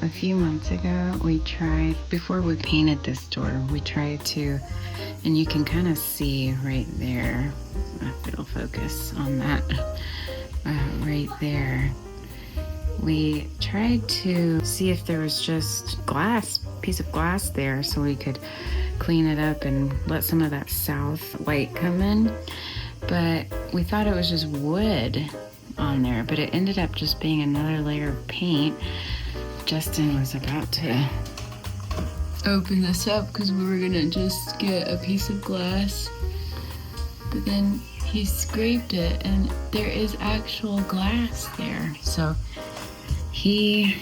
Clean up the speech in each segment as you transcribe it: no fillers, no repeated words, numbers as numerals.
a few months ago, we tried, before we painted this door, we tried to, and you can kind of see right there, if it'll focus on that, right there. We tried to see if there was just piece of glass there so we could clean it up and let some of that south light come in. But we thought it was just wood on there, but it ended up just being another layer of paint. Justin was about to open this up because we were gonna just get a piece of glass, but then he scraped it and there is actual glass there. So he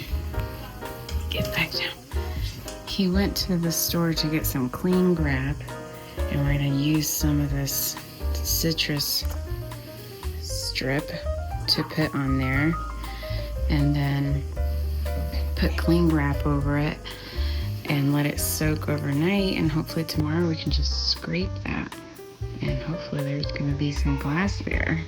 went to the store to get some clean grab, and we're gonna use some of this citrus strip to put on there, and then put cling wrap over it and let it soak overnight, and hopefully tomorrow we can just scrape that, and hopefully there's gonna be some glass there.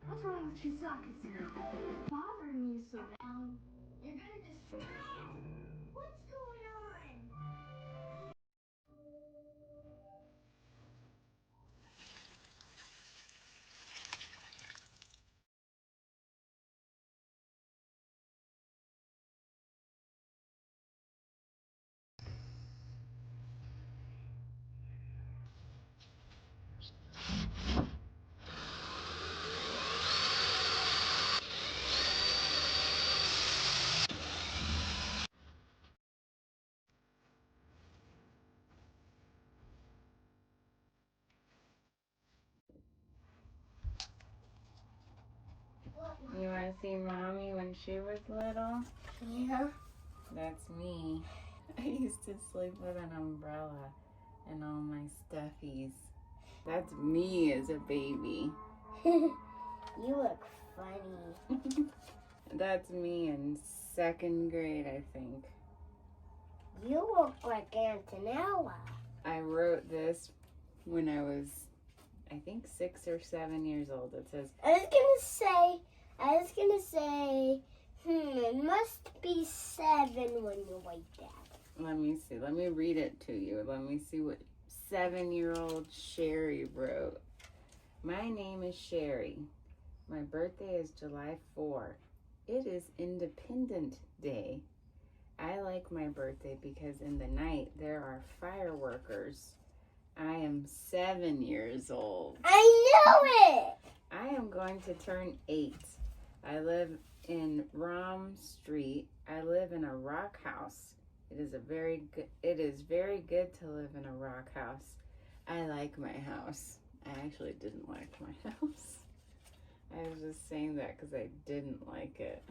What's wrong with your sockets now? Bothering you so bad. You're gonna destroy it. What's going on? You want to see Mommy when she was little? Yeah. That's me. I used to sleep with an umbrella and all my stuffies. That's me as a baby. You look funny. That's me in 2nd grade, I think. You look like Antonella. I wrote this when I was, I think, 6 or 7 years old. It says, I was gonna say, it must be 7 when you write that. let me see. Let me read it to you. Let me see what 7-year-old Sherry wrote. My name is Sherry. My birthday is July 4. It is Independent Day. I like my birthday because in the night there are fireworkers. I am 7 years old. I knew it! I am going to turn 8. I live in Rom Street. I live in a rock house. It is very good to live in a rock house. I like my house. I actually didn't like my house. I was just saying that because I didn't like it.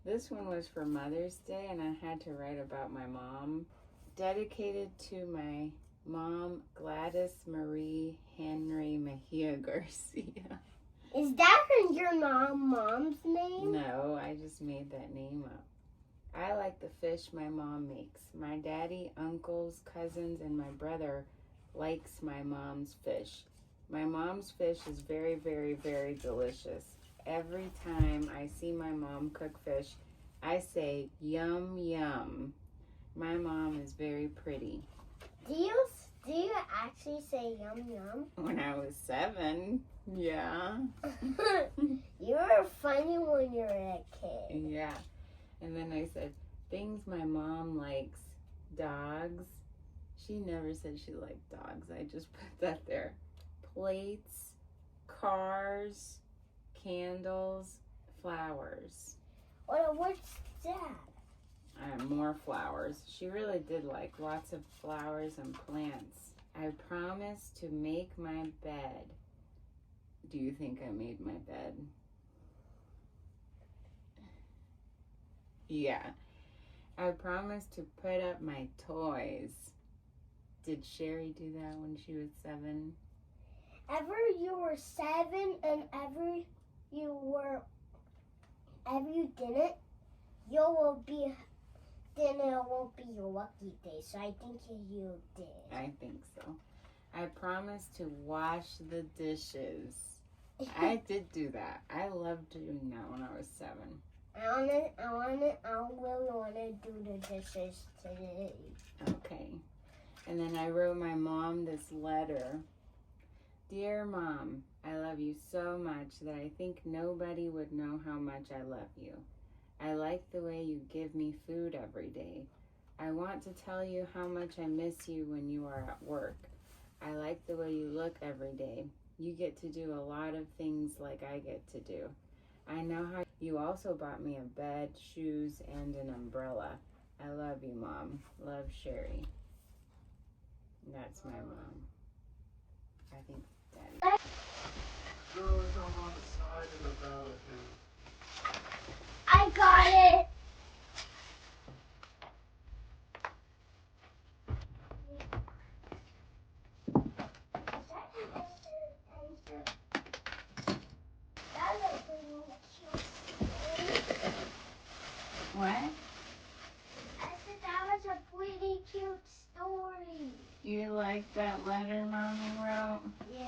This one was for Mother's Day, and I had to write about my mom. Dedicated to my mom, Gladys Marie Henry Mejia Garcia. Is that your mom's name? No, I just made that name up. I like the fish my mom makes. My daddy, uncles, cousins, and my brother likes my mom's fish. My mom's fish is very, very, very delicious. Every time I see my mom cook fish, I say, yum, yum. My mom is very pretty. Do you actually say yum yum? When I was 7, yeah. You were funny when you were a kid. Yeah. And then I said, things my mom likes. Dogs. She never said she liked dogs. I just put that there. Plates, cars, candles, flowers. What's that? More flowers. She really did like lots of flowers and plants. I promised to make my bed. Do you think I made my bed? Yeah. I promised to put up my toys. Did Sherry do that when she was 7? Ever you were 7 and ever you didn't, then it won't be your lucky day. So I think you did. I think so. I promised to wash the dishes. I did do that. I loved doing that when I was 7. I really wanna do the dishes today. Okay. And then I wrote my mom this letter. Dear Mom, I love you so much that I think nobody would know how much I love you. I like the way you give me food every day. I want to tell you how much I miss you when you are at work. I like the way you look every day. You get to do a lot of things like I get to do. I know how you also bought me a bed, shoes, and an umbrella. I love you, Mom. Love, Sherry. That's my mom. I think Daddy. No, it's on the side of the ballot. I got it. What? I said that was a pretty cute story. like that letter Mommy wrote? Yeah.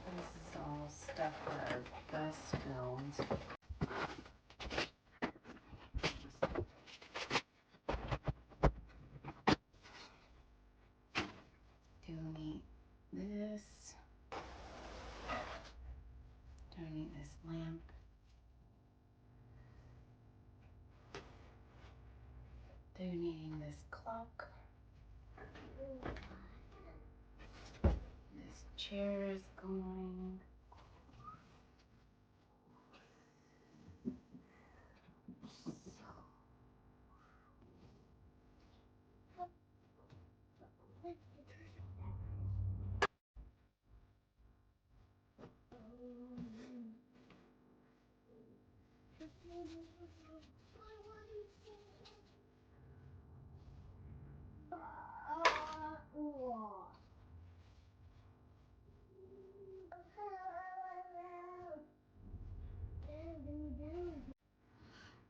This is all stuff that our bus filmed. Donate this. Donate this lamp. Donating this clock. This chair is going.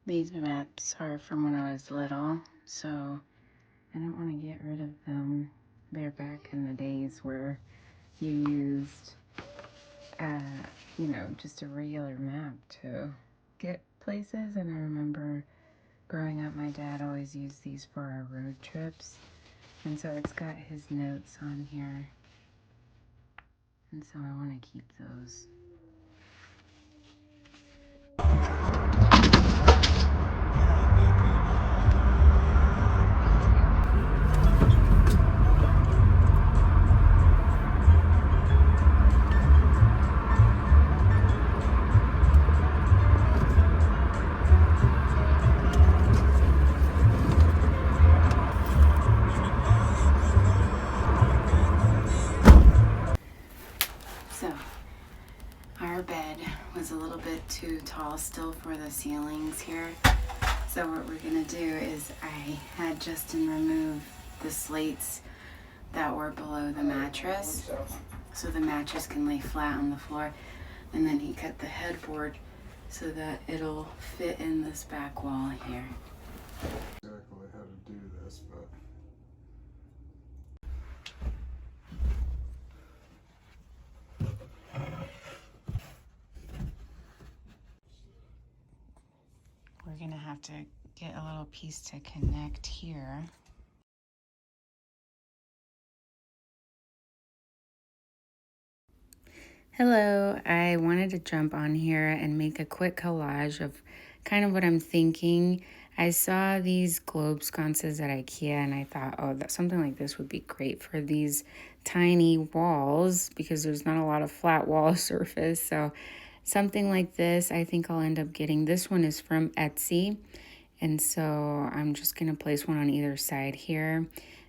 These maps are from when I was little, so I don't want to get rid of them. They're back in the days where you used, just a regular map to get places. And I remember growing up, my dad always used these for our road trips. And so it's got his notes on here. And so I want to keep those. So, our bed was a little bit too tall still for the ceilings here. So what we're gonna do is I had Justin remove the slates that were below the mattress so the mattress can lay flat on the floor. And then he cut the headboard so that it'll fit in this back wall here. Exactly how to do this, but We're gonna have to get a little piece to connect here. Hello, I wanted to jump on here and make a quick collage of kind of what I'm thinking. I saw these globe sconces at IKEA and I thought, oh, that something like this would be great for these tiny walls because there's not a lot of flat wall surface. So something like this, I think I'll end up getting. This one is from Etsy. And so I'm just going to place one on either side here.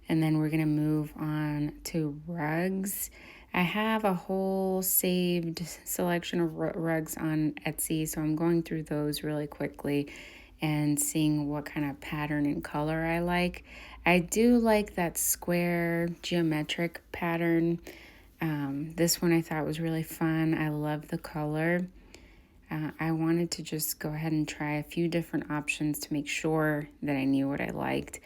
And then we're going to move on to rugs. I have a whole saved selection of rugs on Etsy, so I'm going through those really quickly and seeing what kind of pattern and color I like. I do like that square geometric pattern. This one I thought was really fun. I love the color. I wanted to just go ahead and try a few different options to make sure that I knew what I liked.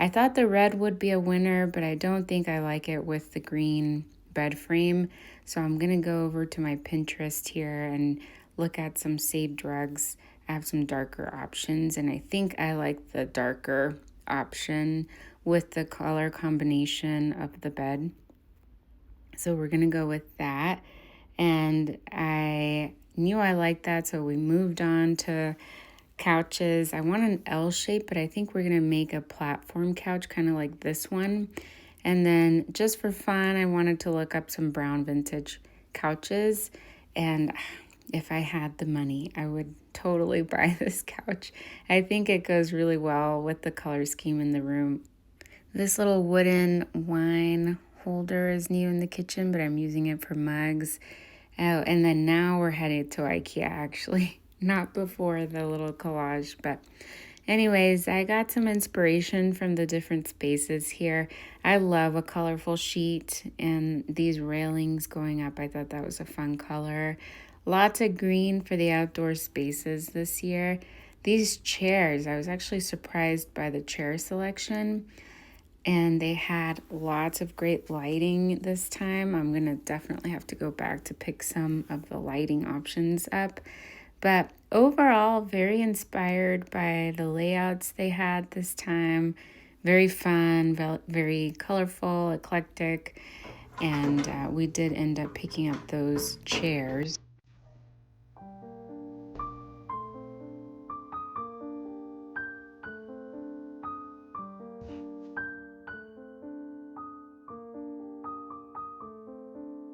I thought the red would be a winner, but I don't think I like it with the green bed frame. So I'm going to go over to my Pinterest here and look at some saved rugs. I have some darker options, and I think I like the darker option with the color combination of the bed. So we're going to go with that. And I knew I liked that, so we moved on to couches. I want an L shape, but I think we're going to make a platform couch kind of like this one. And then just for fun, I wanted to look up some brown vintage couches. And if I had the money, I would totally buy this couch. I think it goes really well with the color scheme in the room. This little wooden wine holder is new in the kitchen, but I'm using it for mugs. Oh, and then now we're headed to IKEA, actually. not before the little collage. But anyways, I got some inspiration from the different spaces here. I love a colorful sheet, and these railings going up, I thought that was a fun color. Lots of green for the outdoor spaces this year. These chairs, I was actually surprised by the chair selection, and they had lots of great lighting this time. I'm gonna definitely have to go back to pick some of the lighting options up. But overall, very inspired by the layouts they had this time. Very fun, very colorful, eclectic. And we did end up picking up those chairs.